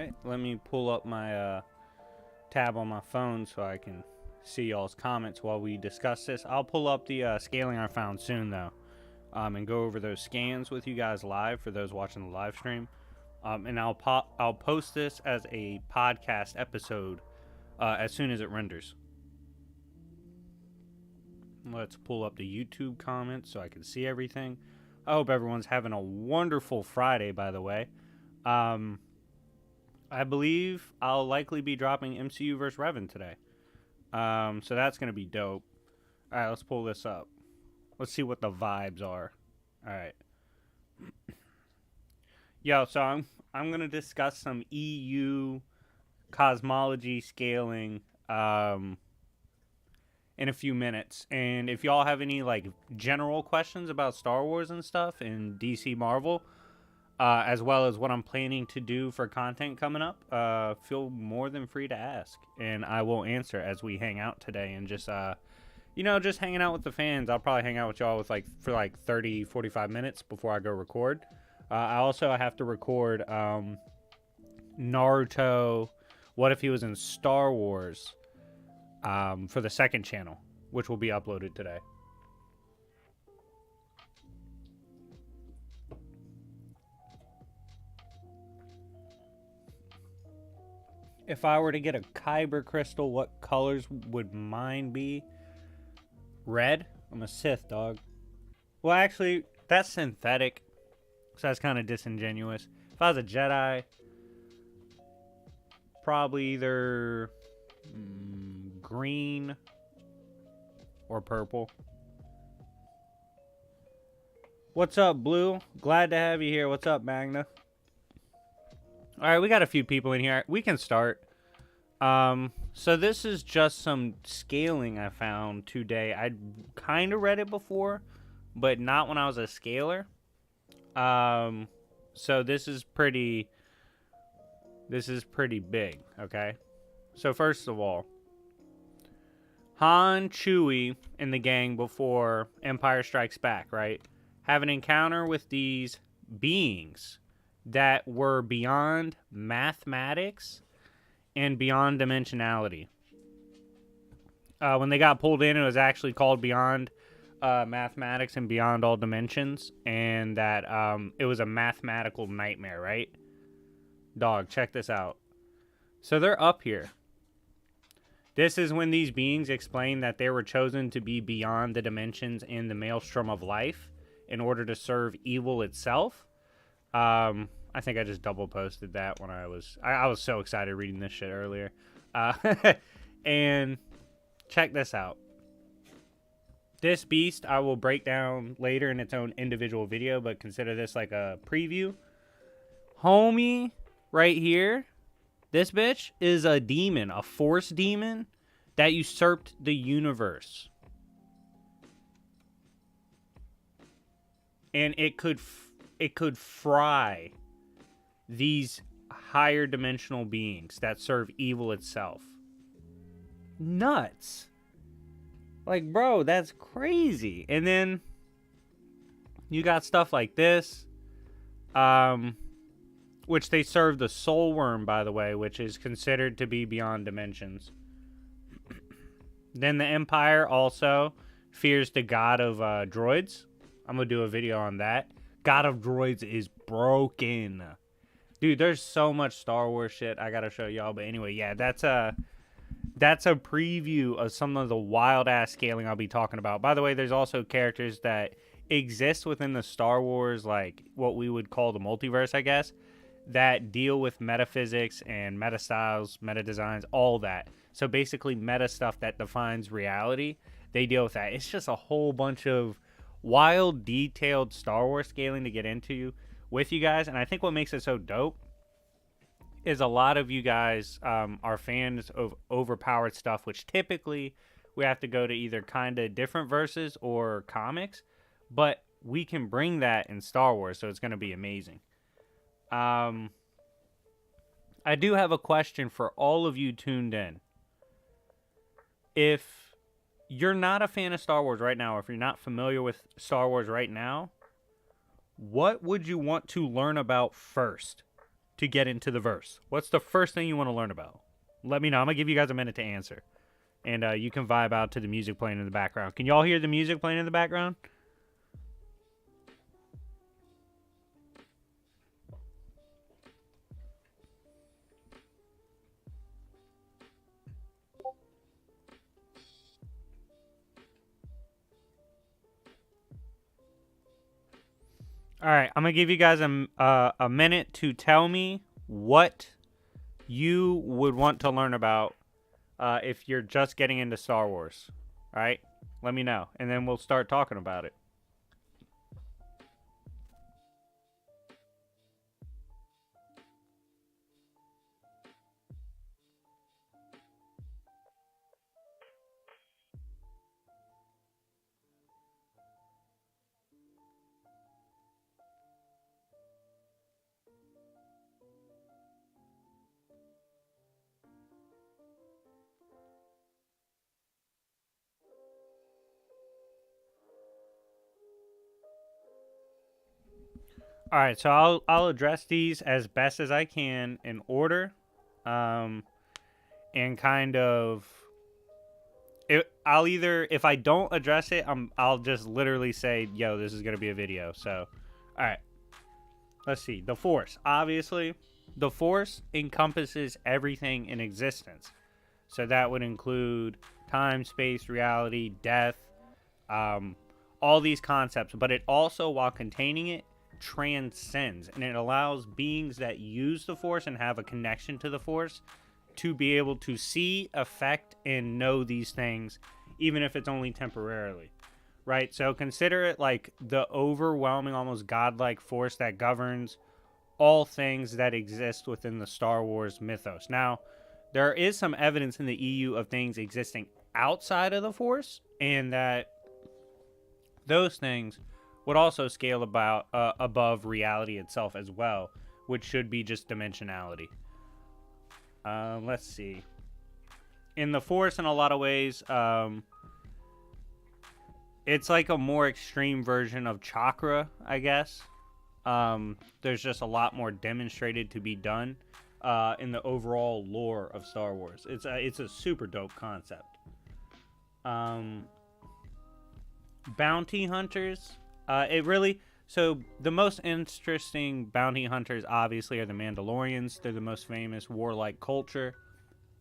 Alright, let me pull up my tab on my phone so I can see y'all's comments while we discuss this. I'll pull up the scaling I found soon, though, and go over those scans with you guys live for those watching the live stream. And I'll post this as a podcast episode as soon as it renders. Let's pull up the YouTube comments so I can see everything. I hope everyone's having a wonderful Friday, by the way. I believe I'll likely be dropping MCU vs. Revan today. So that's going to be dope. All right, let's pull this up. Let's see what the vibes are. All right. Yo, so I'm going to discuss some EU cosmology scaling in a few minutes. And if y'all have any like general questions about Star Wars and stuff and DC Marvel, as well as what I'm planning to do for content coming up, feel more than free to ask, and I will answer as we hang out today and just just hanging out with the fans. I'll probably hang out with y'all for 30, 45 minutes before I go record. I also have to record Naruto, What If He Was in Star Wars, for the second channel, which will be uploaded today. If I were to get a Kyber crystal, what colors would mine be? Red? I'm a Sith, dog. Well, actually, that's synthetic, so that's kind of disingenuous. If I was a Jedi, probably either green or purple. What's up, Blue? Glad to have you here. What's up, Magna? All right, we got a few people in here. We can start. So this is just some scaling I found today. I'd kind of read it before, but not when I was a scaler. So this is pretty big, okay? So first of all, Han, Chewie, and the gang before Empire Strikes Back, right? Have an encounter with these beings that were beyond mathematics and beyond dimensionality. When they got pulled in, it was actually called Beyond Mathematics and Beyond All Dimensions, and that it was a mathematical nightmare, right? Dog, check this out. So they're up here. This is when these beings explain that they were chosen to be beyond the dimensions in the maelstrom of life in order to serve evil itself. I think I just double posted that when I was so excited reading this shit earlier. And check this out. This beast I will break down later in its own individual video, but consider this like a preview. Homie, right here, this bitch is a demon, a force demon that usurped the universe. And it could fry these higher dimensional beings that serve evil itself. Nuts. Like, bro, that's crazy. And then you got stuff like this, which they serve the soul worm, by the way, which is considered to be beyond dimensions. Then the Empire also fears the god of droids. I'm going to do a video on that. God of Droids is broken. Dude, there's so much Star Wars shit I gotta show y'all. But anyway, yeah, that's a preview of some of the wild-ass scaling I'll be talking about. By the way, there's also characters that exist within the Star Wars, like, what we would call the multiverse, I guess, that deal with metaphysics and meta styles, meta designs, all that. So basically meta stuff that defines reality, they deal with that. It's just a whole bunch of wild, detailed Star Wars scaling to get into with you guys. And I think what makes it so dope is a lot of you guys are fans of overpowered stuff, which typically we have to go to either kind of different verses or comics, but we can bring that in Star Wars, so it's going to be amazing. I do have a question for all of you tuned in. If you're not a fan of Star Wars right now, or if you're not familiar with Star Wars right now, what would you want to learn about first to get into the verse? What's the first thing you want to learn about? Let me know. I'm going to give you guys a minute to answer. And you can vibe out to the music playing in the background. Can y'all hear the music playing in the background? All right, I'm going to give you guys a minute to tell me what you would want to learn about if you're just getting into Star Wars. All right? Let me know, and then we'll start talking about it. All right, so I'll address these as best as I can in order, and kind of. I'll either, if I don't address it, I'll just literally say, "Yo, this is gonna be a video." So, all right, let's see. The Force, obviously, the Force encompasses everything in existence. So that would include time, space, reality, death, all these concepts. But it also, while containing it, transcends, and it allows beings that use the Force and have a connection to the Force to be able to see, affect, and know these things, even if it's only temporarily, right? So consider it like the overwhelming, almost godlike force that governs all things that exist within the Star Wars mythos. Now, there is some evidence in the EU of things existing outside of the Force, and that those things would also scale about above reality itself as well, which should be just dimensionality. Let's see. In the Force, in a lot of ways, it's like a more extreme version of chakra, I guess. There's just a lot more demonstrated to be done in the overall lore of Star Wars. It's a super dope concept. Bounty hunters. So the most interesting bounty hunters obviously are the Mandalorians. They're the most famous warlike culture.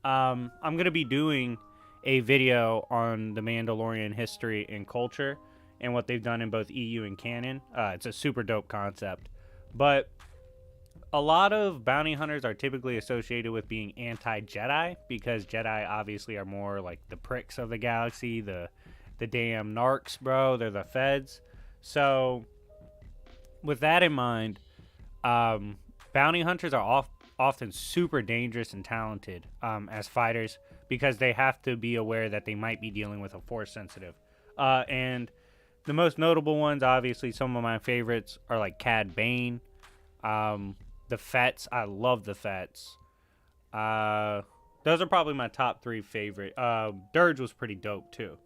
I'm going to be doing a video on the Mandalorian history and culture and what they've done in both EU and canon. It's a super dope concept. But a lot of bounty hunters are typically associated with being anti-Jedi, because Jedi obviously are more like the pricks of the galaxy, the damn narcs, bro. They're the feds. So with that in mind, bounty hunters are often super dangerous and talented as fighters, because they have to be aware that they might be dealing with a Force sensitive. And the most notable ones, obviously, some of my favorites are like Cad Bane, the Fets. I love the Fets. Those are probably my top three favorite. Dirge was pretty dope too.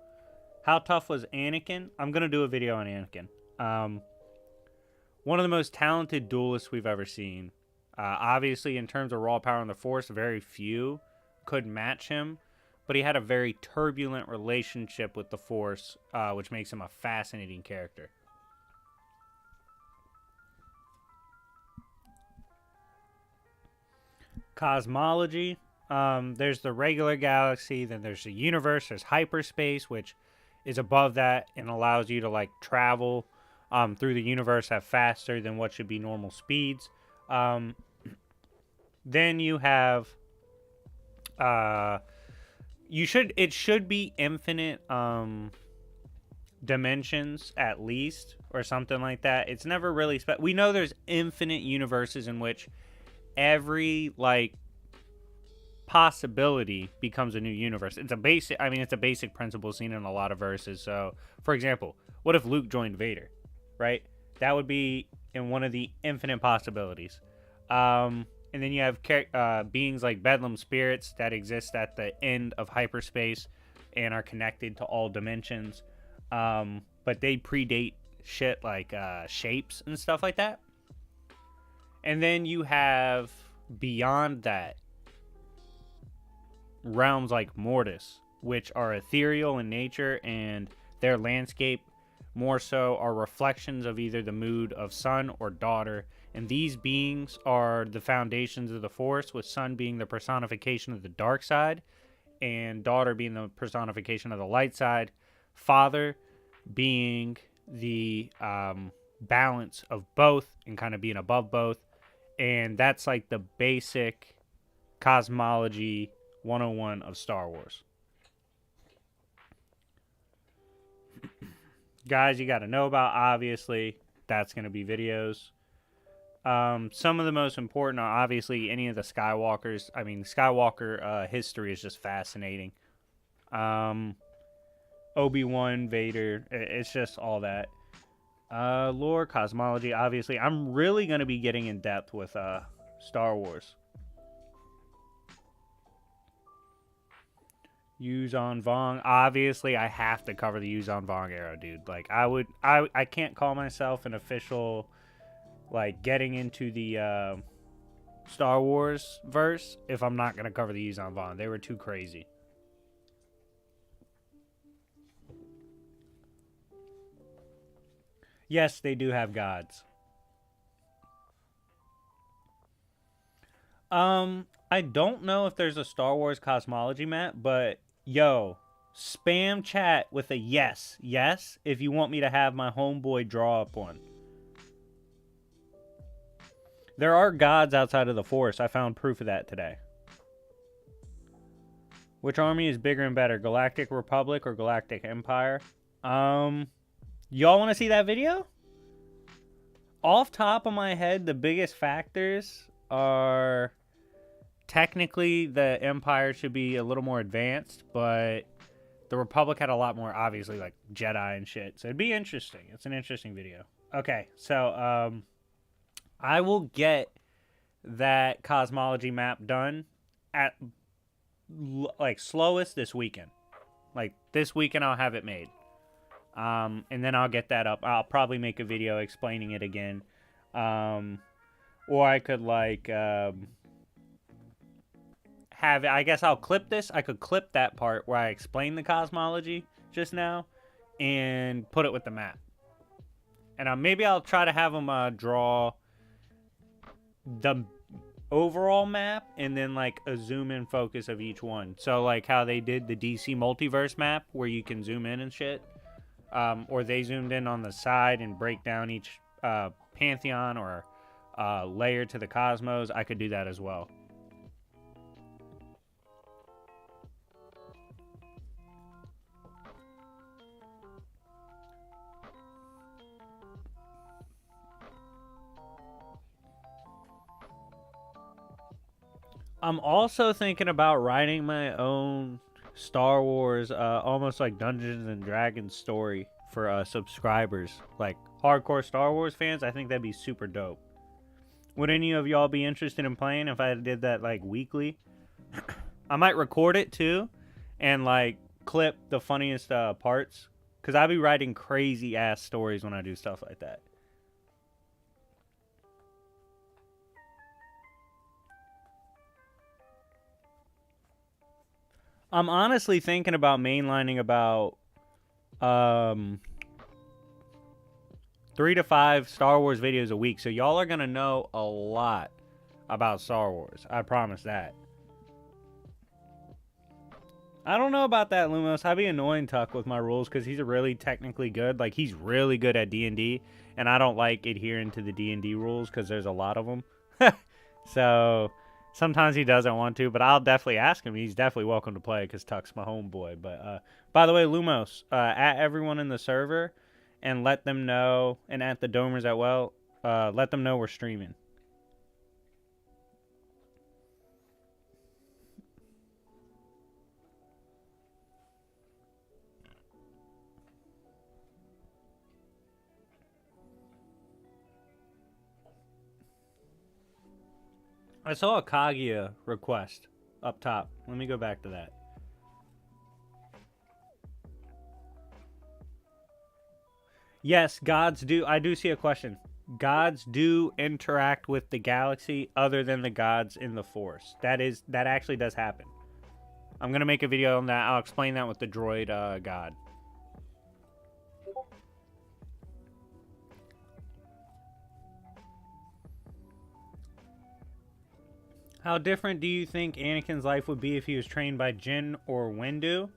How tough was Anakin? I'm going to do a video on Anakin. One of the most talented duelists we've ever seen. Obviously, in terms of raw power on the Force, very few could match him. But he had a very turbulent relationship with the Force, which makes him a fascinating character. Cosmology. There's the regular galaxy, then there's the universe, there's hyperspace, which is above that and allows you to like travel through the universe at faster than what should be normal speeds. Then you have it should be infinite dimensions at least, or something like that. It's never really we know there's infinite universes in which every like possibility becomes a new universe. It's a basic principle seen in a lot of verses. So, for example, what if Luke joined Vader, right? That would be in one of the infinite possibilities. And then you have beings like Bedlam spirits that exist at the end of hyperspace and are connected to all dimensions. But they predate shit like shapes and stuff like that. And then you have beyond that, realms like Mortis, which are ethereal in nature, and their landscape more so are reflections of either the mood of son or daughter. And these beings are the foundations of the Force, with son being the personification of the dark side, and daughter being the personification of the light side. Father being the balance of both and kind of being above both. And that's like the basic cosmology 101 of Star Wars. Guys, you got to know about, obviously, that's going to be videos. Some of the most important are obviously any of the Skywalkers. I mean, Skywalker history is just fascinating. Obi-Wan, Vader, it's just all that. Lore, cosmology, obviously. I'm really going to be getting in depth with Star Wars. Yuzon Vong, obviously I have to cover the Yuzon Vong era, dude. Like, I can't call myself an official, like, getting into the Star Wars verse if I'm not going to cover the Yuzon Vong. They were too crazy. Yes, they do have gods. I don't know if there's a Star Wars cosmology map, but yo, spam chat with a yes if you want me to have my homeboy draw up one. There are gods outside of the Force. I found proof of that today. Which army is bigger and better, Galactic Republic or Galactic Empire? Y'all want to see that video? Off top of my head, the biggest factors are technically the Empire should be a little more advanced, but the Republic had a lot more, obviously, like Jedi and shit. So it'd be interesting. It's an interesting video. Okay, so I will get that cosmology map done at like slowest this weekend. Like this weekend I'll have it made. And then I'll get that up. I'll probably make a video explaining it again. Or I could like have it. I guess I'll clip this. I could clip that part where I explained the cosmology just now and put it with the map. And maybe I'll try to have them draw the overall map and then like a zoom in focus of each one. So like how they did the DC multiverse map where you can zoom in and shit. Or they zoomed in on the side and break down each pantheon or layer to the cosmos. I could do that as well. I'm also thinking about writing my own Star Wars, almost like Dungeons and Dragons story for subscribers, like hardcore Star Wars fans. I think that'd be super dope. Would any of y'all be interested in playing if I did that like weekly? I might record it too, and like clip the funniest parts, because I'll be writing crazy ass stories when I do stuff like that. I'm honestly thinking about mainlining about 3 to 5 Star Wars videos a week. So y'all are going to know a lot about Star Wars. I promise that. I don't know about that, Lumos. I'd be annoying Tuck with my rules because he's really technically good. Like, he's really good at D&D. And I don't like adhering to the D&D rules because there's a lot of them. So sometimes he doesn't want to, but I'll definitely ask him. He's definitely welcome to play because Tuck's my homeboy. But by the way, Lumos, at everyone in the server and let them know, and at the Domers as well, let them know we're streaming. I saw a Kaguya request up top. Let me go back to that. Yes, gods do. I do see a question. gods do interact with the galaxy other than the gods in the Force. That actually does happen. I'm going to make a video on that. I'll explain that with the droid god. How different do you think Anakin's life would be if he was trained by Jin or Windu?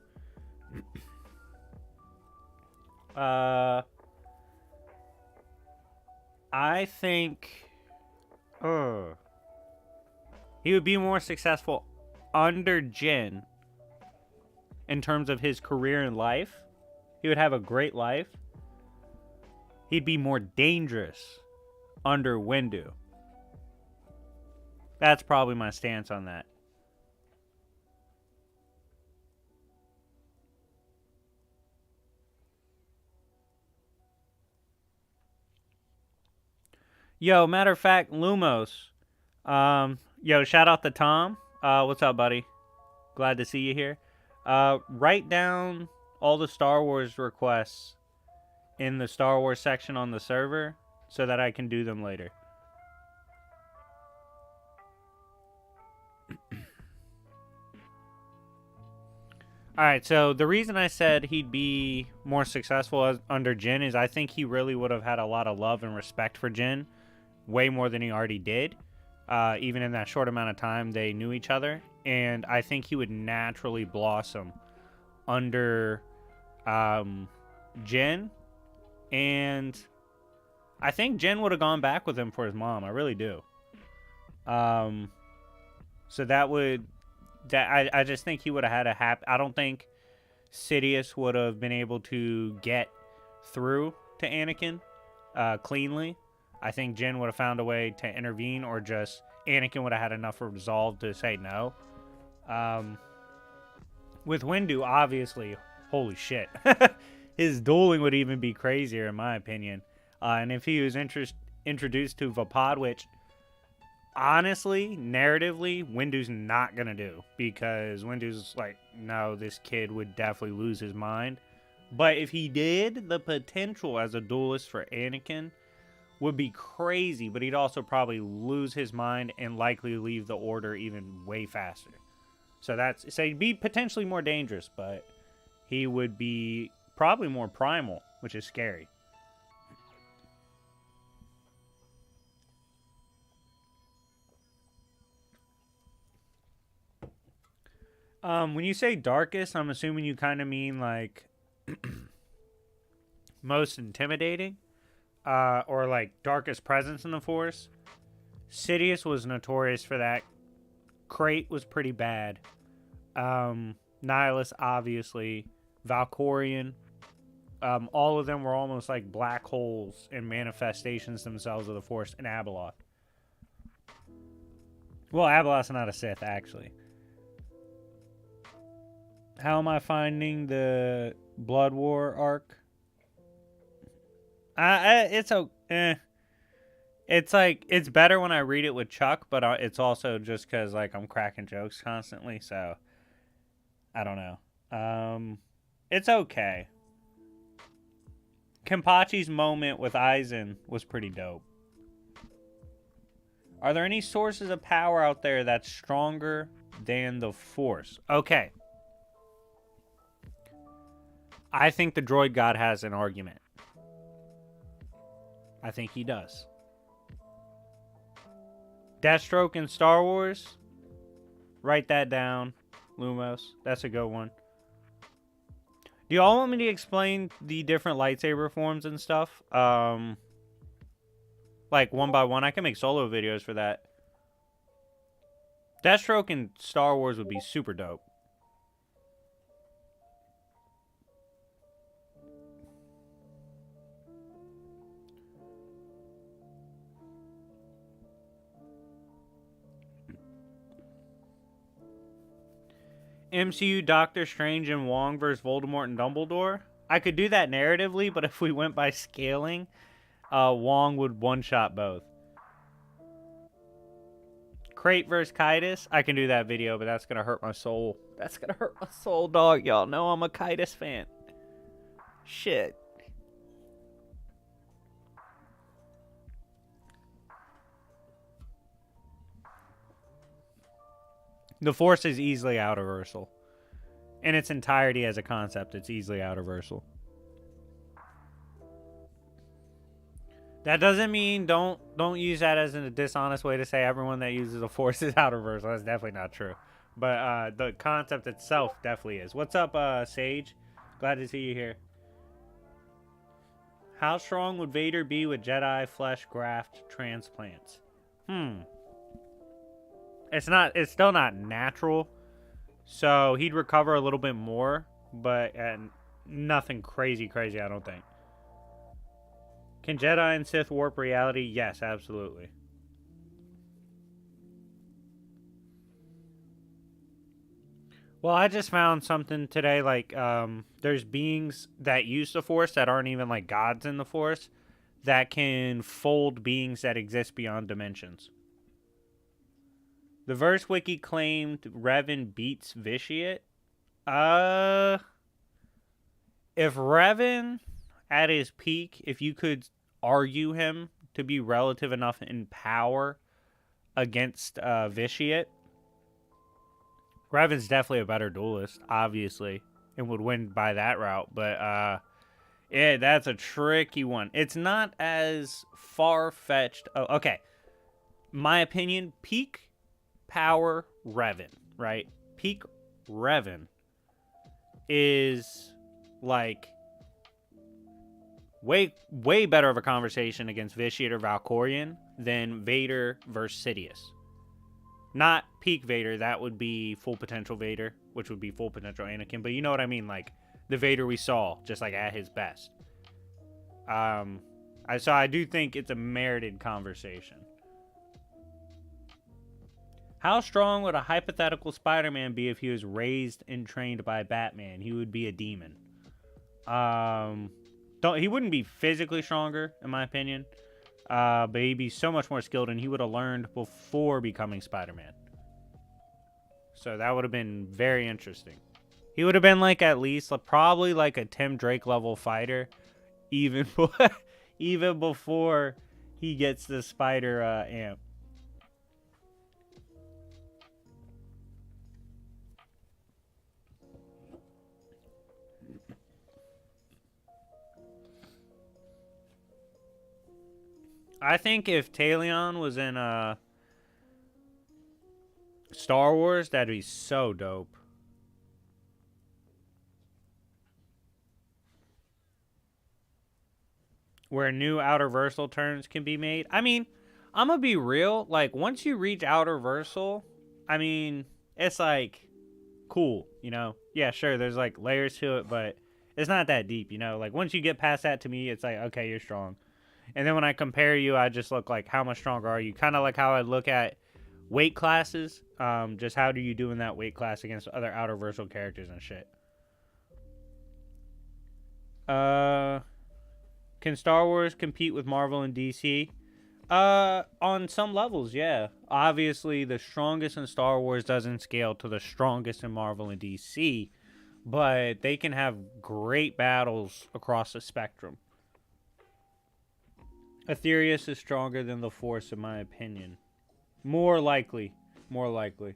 I think he would be more successful under Jin in terms of his career in life. He would have a great life. He'd be more dangerous under Windu. That's probably my stance on that. Yo, matter of fact, Lumos. Yo, shout out to Tom. What's up, buddy? Glad to see you here. Write down all the Star Wars requests in the Star Wars section on the server so that I can do them later. Alright, so the reason I said he'd be more successful under Jin is I think he really would have had a lot of love and respect for Jin. Way more than he already did. Even in that short amount of time they knew each other. And I think he would naturally blossom under Jin. And I think Jin would have gone back with him for his mom. I really do. So that would... I just think he would have had a happy... I don't think Sidious would have been able to get through to Anakin cleanly. I think Jin would have found a way to intervene, or just Anakin would have had enough resolve to say no. With Windu, obviously, holy shit. His dueling would even be crazier, in my opinion. And if he was introduced to Vapad, which... honestly, narratively, Windu's not going to do. Because Windu's like, no, this kid would definitely lose his mind. But if he did, the potential as a duelist for Anakin would be crazy. But he'd also probably lose his mind and likely leave the Order even way faster. So he'd be potentially more dangerous. But he would be probably more primal, which is scary. When you say darkest, I'm assuming you kind of mean like most intimidating, or like darkest presence in the Force. Sidious was notorious for that. Crate was pretty bad. Nihilus, obviously. Valkorion. All of them were almost like black holes and manifestations themselves of the Force. And Abeloth. Well, Abeloth's not a Sith, actually. How am I finding the Blood War arc? It's like, it's better when I read it with Chuck, but it's also just because like I'm cracking jokes constantly, so I don't know. It's okay. Kenpachi's moment with Aizen was pretty dope. Are there any sources of power out there that's stronger than the Force? Okay. I think the droid god has an argument. I think he does. Deathstroke in Star Wars. Write that down, Lumos. That's a good one. Do y'all want me to explain the different lightsaber forms and stuff? Like one by one? I can make solo videos for that. Deathstroke in Star Wars would be super dope. MCU Doctor Strange and Wong versus Voldemort and Dumbledore. I could do that narratively, but if we went by scaling, Wong would one-shot both. Crate versus Kaitis. I can do that video, but that's going to hurt my soul. That's going to hurt my soul, dog. Y'all know I'm a Kaitis fan. Shit. The Force is easily out-reversal. In its entirety as a concept, it's easily out-reversal. That doesn't mean don't use that as a dishonest way to say everyone that uses the Force is out-reversal. That's definitely not true. But the concept itself definitely is. What's up, Sage? Glad to see you here. How strong would Vader be with Jedi flesh graft transplants? It's still not natural. So he'd recover a little bit more, but nothing crazy, I don't think. Can Jedi and Sith warp reality? Yes, absolutely. Well, I just found something today, like, there's beings that use the Force that aren't even, like, gods in the Force that can fold beings that exist beyond dimensions. The verse wiki claimed Revan beats Vitiate. If Revan, at his peak, if you could argue him to be relative enough in power against Vitiate, Revan's definitely a better duelist, obviously, and would win by that route. But, yeah, that's a tricky one. It's not as far-fetched. Oh, okay. My opinion, peak power Revan, right? Peak Revan is, like, way better of a conversation against Vitiate or Valkorion than Vader versus Sidious. Not peak Vader, that would be full potential Vader, which would be full potential Anakin, but you know what I mean, like the Vader we saw, just like at his best. So I do think it's a merited conversation. How strong would a hypothetical Spider-Man be if he was raised and trained by Batman? He would be a demon. He wouldn't be physically stronger, in my opinion. But he'd be so much more skilled, and he would have learned before becoming Spider-Man. So that would have been very interesting. He would have been like at least probably like a Tim Drake level fighter, even before he gets the spider amp. I think if Talion was in Star Wars, that'd be so dope. Where new outer-versal turns can be made. I mean, I'm gonna be real. Like, once you reach outer-versal, I mean, it's like cool, you know? Yeah, sure, there's like layers to it, but it's not that deep, you know? Like, once you get past that, to me, it's like, okay, you're strong. And then when I compare you, I just look like, how much stronger are you? Kind of like how I look at weight classes. Just how do you do in that weight class against other outer-versal characters and shit. Can Star Wars compete with Marvel and DC? On some levels, yeah. Obviously, the strongest in Star Wars doesn't scale to the strongest in Marvel and DC. But they can have great battles across the spectrum. Aetherius is stronger than the Force, in my opinion. More likely. More likely.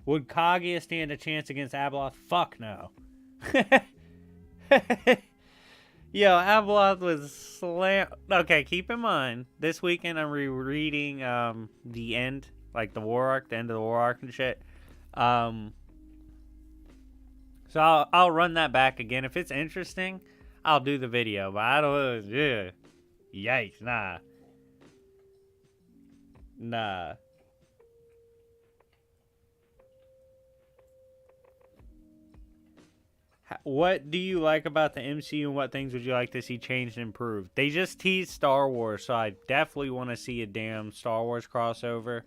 Would Kaguya stand a chance against Abeloth? Fuck no. Yo, Abeloth was slam. Okay, keep in mind, this weekend I'm rereading the end, like the war arc, the end of the war arc and shit. So I'll run that back again. If it's interesting, I'll do the video. But I don't. Yeah. Yikes! Nah. Nah. What do you like about the MCU and what things would you like to see changed and improved? They just teased Star Wars, so I definitely want to see a damn Star Wars crossover.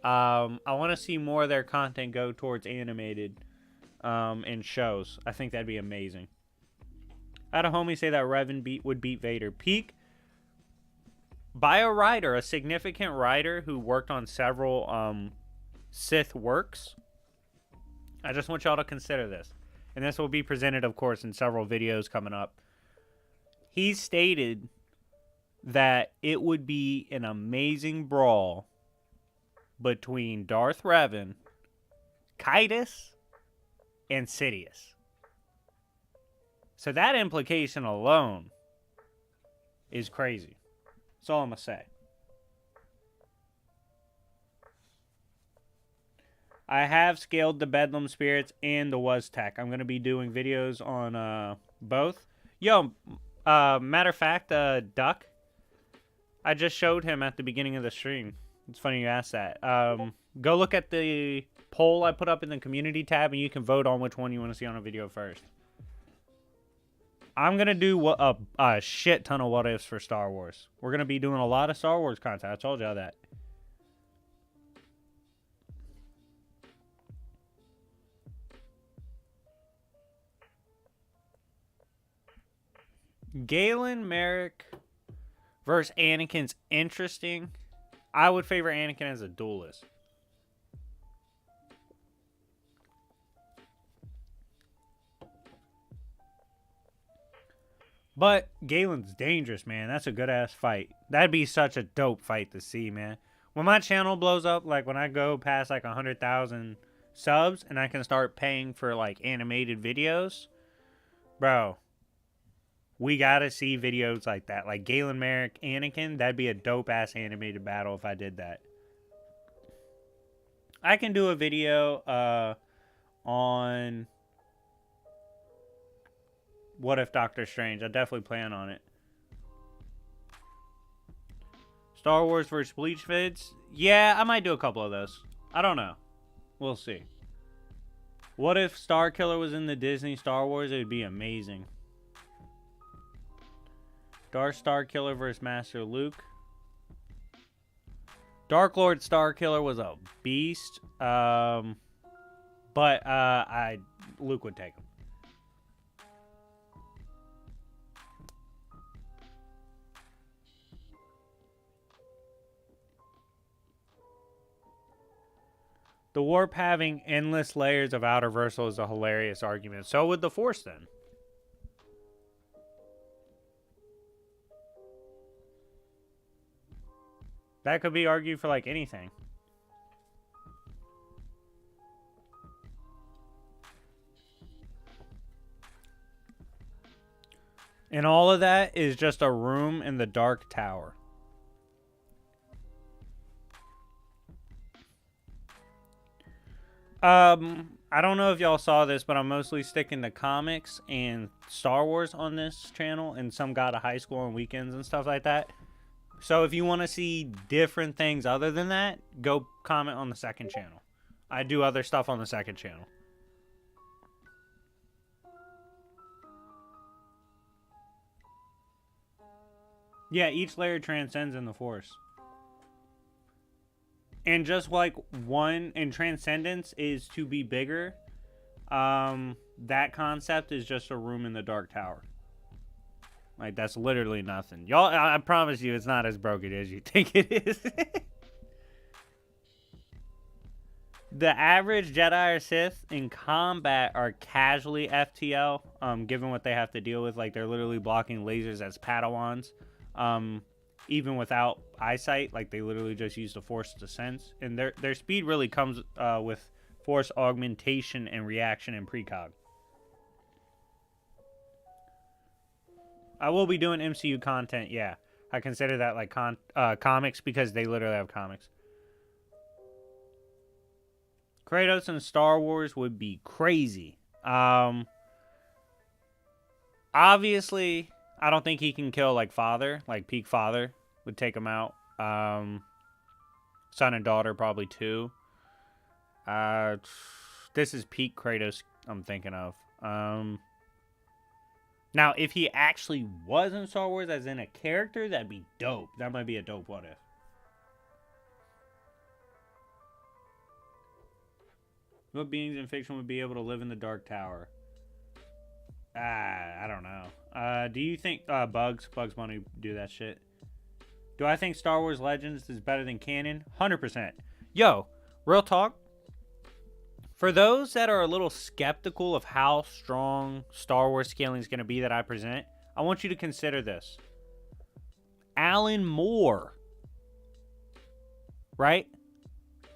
I want to see more of their content go towards animated and shows. I think that'd be amazing. I had a homie say that Revan would beat Vader. Peak by a writer, a significant writer who worked on several Sith works. I just want y'all to consider this. And this will be presented, of course, in several videos coming up. He stated that it would be an amazing brawl between Darth Revan, Kaitis, and Sidious. So that implication alone is crazy. That's all I'm going to say. I have scaled the Bedlam Spirits and the Waztec. I'm going to be doing videos on both. Yo, matter of fact, Duck, I just showed him at the beginning of the stream. It's funny you asked that. Go look at the poll I put up in the community tab, and you can vote on which one you want to see on a video first. I'm going to do a shit ton of what ifs for Star Wars. We're going to be doing a lot of Star Wars content. I told y'all that. Galen Merrick versus Anakin's interesting. I would favor Anakin as a duelist. But Galen's dangerous, man. That's a good-ass fight. That'd be such a dope fight to see, man. When my channel blows up, like when I go past like 100,000 subs and I can start paying for like animated videos, bro, we gotta see videos like that. Like Galen Merrick, Anakin, that'd be a dope-ass animated battle if I did that. I can do a video on What If Doctor Strange. I definitely plan on it. Star Wars vs. Bleach vids? Yeah, I might do a couple of those. I don't know. We'll see. What if Star Killer was in the Disney Star Wars? It would be amazing. Darth Star Killer versus Master Luke. Dark Lord Star Killer was a beast. But Luke would take him. The warp having endless layers of outer versal is a hilarious argument. So would the Force then. That could be argued for like anything. And all of that is just a room in the Dark Tower. I don't know if y'all saw this, but I'm mostly sticking to comics and Star Wars on this channel, and some got to high school on weekends and stuff like that. So if you want to see different things other than that, go comment on the second channel. I do other stuff on the second channel. Yeah, each layer transcends in the Force. And just like one in Transcendence is to be bigger, that concept is just a room in the Dark Tower. Like, that's literally nothing. Y'all, I promise you it's not as broken as you think it is. The average Jedi or Sith in combat are casually FTL, given what they have to deal with. Like, they're literally blocking lasers as Padawans. Even without eyesight, like they literally just use the Force to sense, and their speed really comes with Force augmentation and reaction and precog. I will be doing MCU content, yeah. I consider that like comics because they literally have comics. Kratos in Star Wars would be crazy. Obviously, I don't think he can kill like Father, like peak Father would take him out. Son and daughter probably too. This is peak Kratos I'm thinking of. Now if he actually was in Star Wars as in a character, that'd be dope. That might be a dope what if. What beings in fiction would be able to live in the Dark Tower? I don't know. Do you think Bugs Bunny do that shit? Do I think Star Wars Legends is better than canon? 100%. Yo, real talk. For those that are a little skeptical of how strong Star Wars scaling is going to be that I present, I want you to consider this. Alan Moore. Right?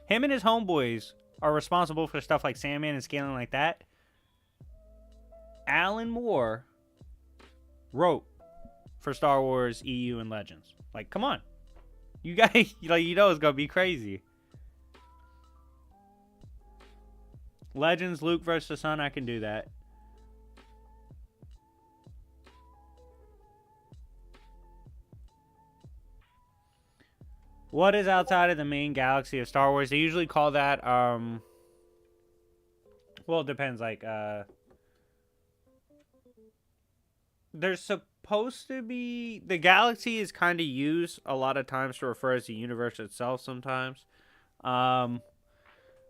Him and his homeboys are responsible for stuff like Sandman and scaling like that. Alan Moore wrote for Star Wars, EU, and Legends. Like, come on. You guys, like, you know it's going to be crazy. Legends, Luke versus the Sun, I can do that. What is outside of the main galaxy of Star Wars? They usually call that, well, it depends, like, there's supposed to be, the galaxy is kind of used a lot of times to refer as the universe itself sometimes.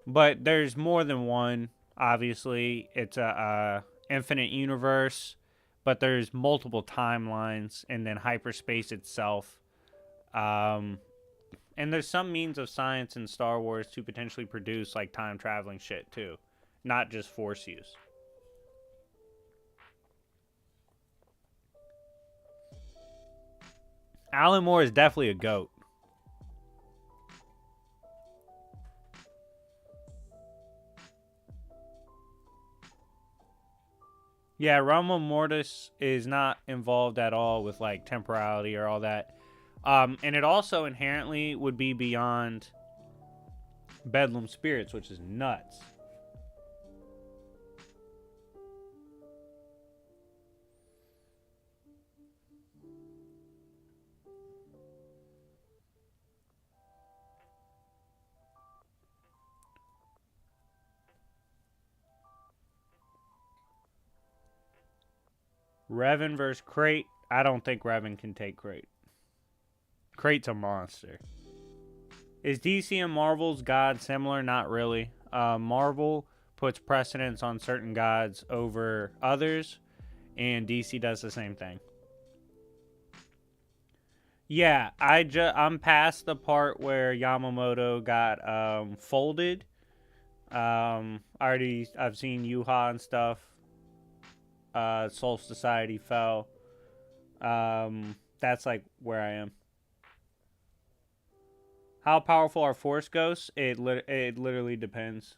But there's more than one, obviously. It's a infinite universe, but there's multiple timelines, and then hyperspace itself. And there's some means of science in Star Wars to potentially produce, like, time-traveling shit, too. Not just Force use. Alan Moore is definitely a GOAT. Yeah, Realm Mortis is not involved at all with, like, temporality or all that. And it also inherently would be beyond Bedlam spirits, which is nuts. Revan versus Crate. I don't think Revan can take Crate. Crate's a monster. Is DC and Marvel's God similar? Not really. Marvel puts precedence on certain gods over others, and DC does the same thing. Yeah, I'm past the part where Yamamoto got folded. I've seen Yuha and stuff. Soul Society fell. That's like where I am. How powerful are Force Ghosts? It literally depends.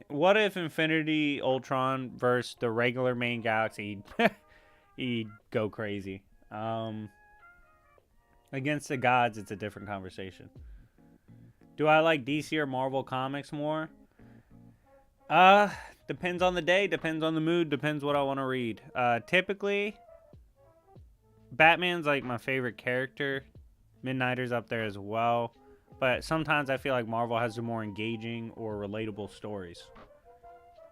What if Infinity Ultron versus the regular main galaxy? He'd go crazy. Against the gods, it's a different conversation. Do I like DC or Marvel comics more? Depends on the day, depends on the mood, depends what I want to read. Typically, Batman's like my favorite character. Midnighter's up there as well. But sometimes I feel like Marvel has the more engaging or relatable stories.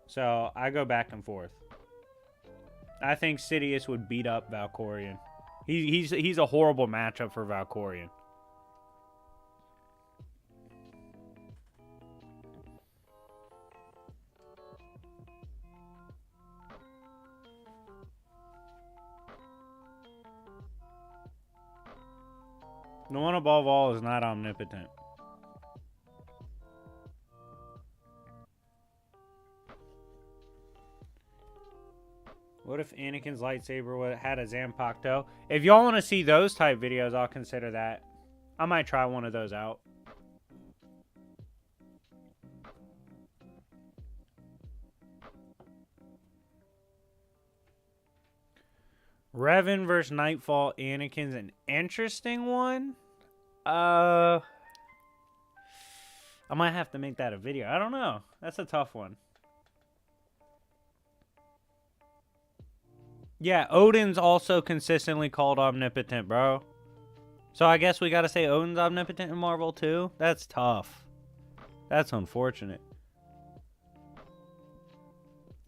So I go back and forth. I think Sidious would beat up Valkorion. He's a horrible matchup for Valkorion. The one above all is not omnipotent. What if Anakin's lightsaber had a Zanpakuto? If y'all want to see those type videos, I'll consider that. I might try one of those out. Revan versus Nightfall Anakin's an interesting one. I might have to make that a video. I don't know. That's a tough one. Yeah, Odin's also consistently called omnipotent, bro. So I guess we gotta say Odin's omnipotent in Marvel too? That's tough. That's unfortunate.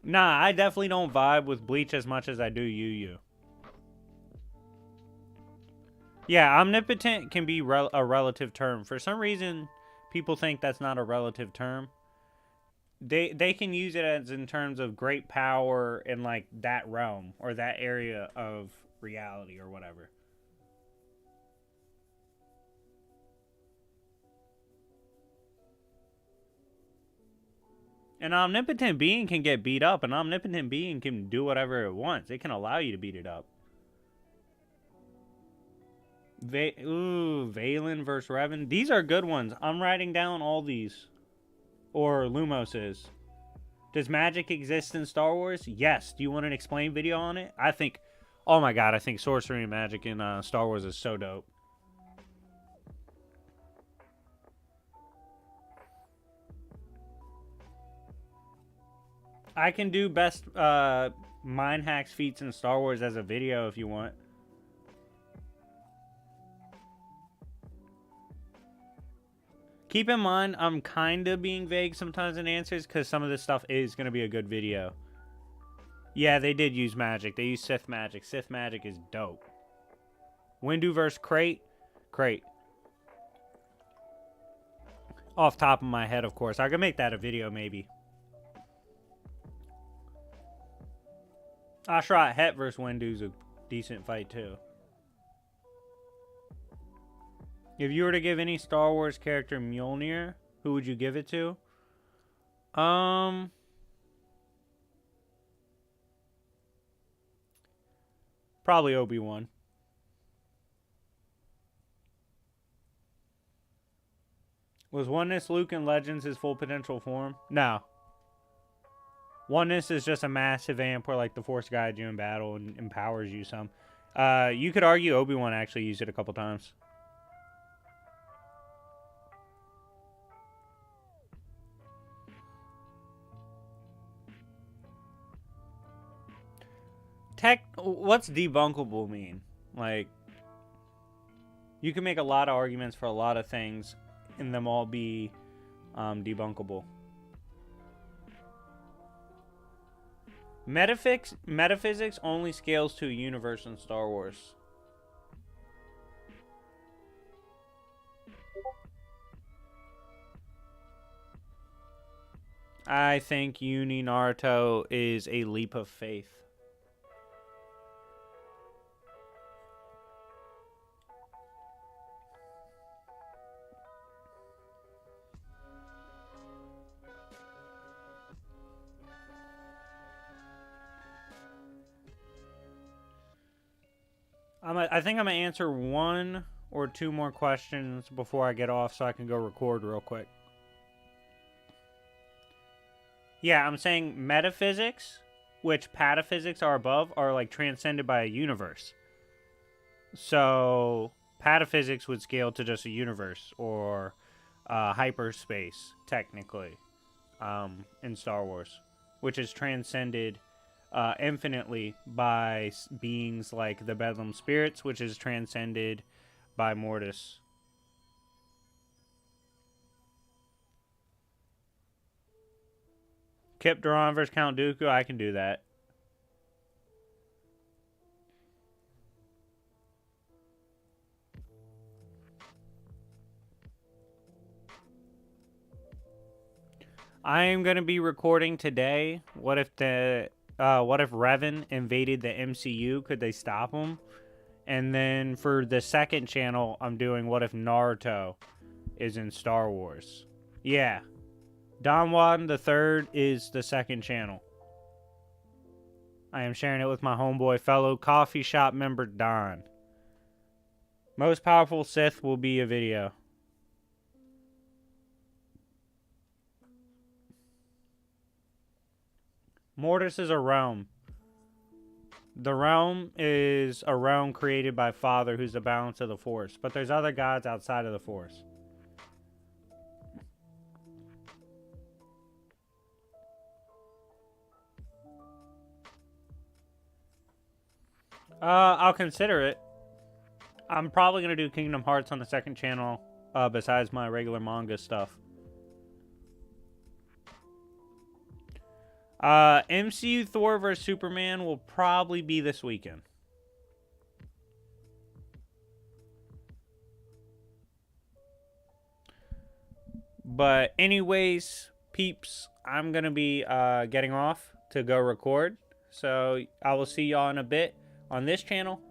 Nah, I definitely don't vibe with Bleach as much as I do Yu. Yeah, omnipotent can be a relative term. For some reason, people think that's not a relative term. They can use it as in terms of great power in like that realm or that area of reality or whatever. An omnipotent being can get beat up. An omnipotent being can do whatever it wants. It can allow you to beat it up. Valen versus Revan. These are good ones. I'm writing down all these. Or Lumos is. Does magic exist in Star Wars? Yes. Do you want an explain video on it? I think... Oh my god, I think sorcery and magic in Star Wars is so dope. I can do best mind hacks feats in Star Wars as a video if you want. Keep in mind, I'm kind of being vague sometimes in answers because some of this stuff is going to be a good video. Yeah, they did use magic. They used Sith magic. Sith magic is dope. Windu versus Crate. Crate. Off top of my head, of course. I could make that a video, maybe. Ashrat Het versus Windu's a decent fight, too. If you were to give any Star Wars character Mjolnir, who would you give it to? Probably Obi-Wan. Was Oneness Luke in Legends his full potential form? No. Oneness is just a massive amp where like the Force guides you in battle and empowers you some. You could argue Obi-Wan actually used it a couple times. What's debunkable mean? Like, you can make a lot of arguments for a lot of things and them all be debunkable. Metaphysics only scales to a universe in Star Wars. I think Uni Naruto is a leap of faith. I think I'm going to answer one or two more questions before I get off so I can go record real quick. Yeah, I'm saying metaphysics, which pataphysics are above, are like transcended by a universe. So pataphysics would scale to just a universe or hyperspace, technically, in Star Wars, which is transcended infinitely by beings like the Bedlam Spirits, which is transcended by Mortis. Kip Duran versus Count Dooku, I can do that. I am going to be recording today. What if Revan invaded the MCU? Could they stop him? And then for the second channel, I'm doing what if Naruto is in Star Wars. Yeah. Don Wadden III is the second channel. I am sharing it with my homeboy, fellow coffee shop member Don. Most powerful Sith will be a video. Mortis is a realm. The realm is a realm created by Father who's the balance of the Force. But there's other gods outside of the Force. I'll consider it. I'm probably going to do Kingdom Hearts on the second channel, besides my regular manga stuff. MCU Thor vs. Superman will probably be this weekend. But anyways, peeps, I'm going to be getting off to go record. So I will see y'all in a bit on this channel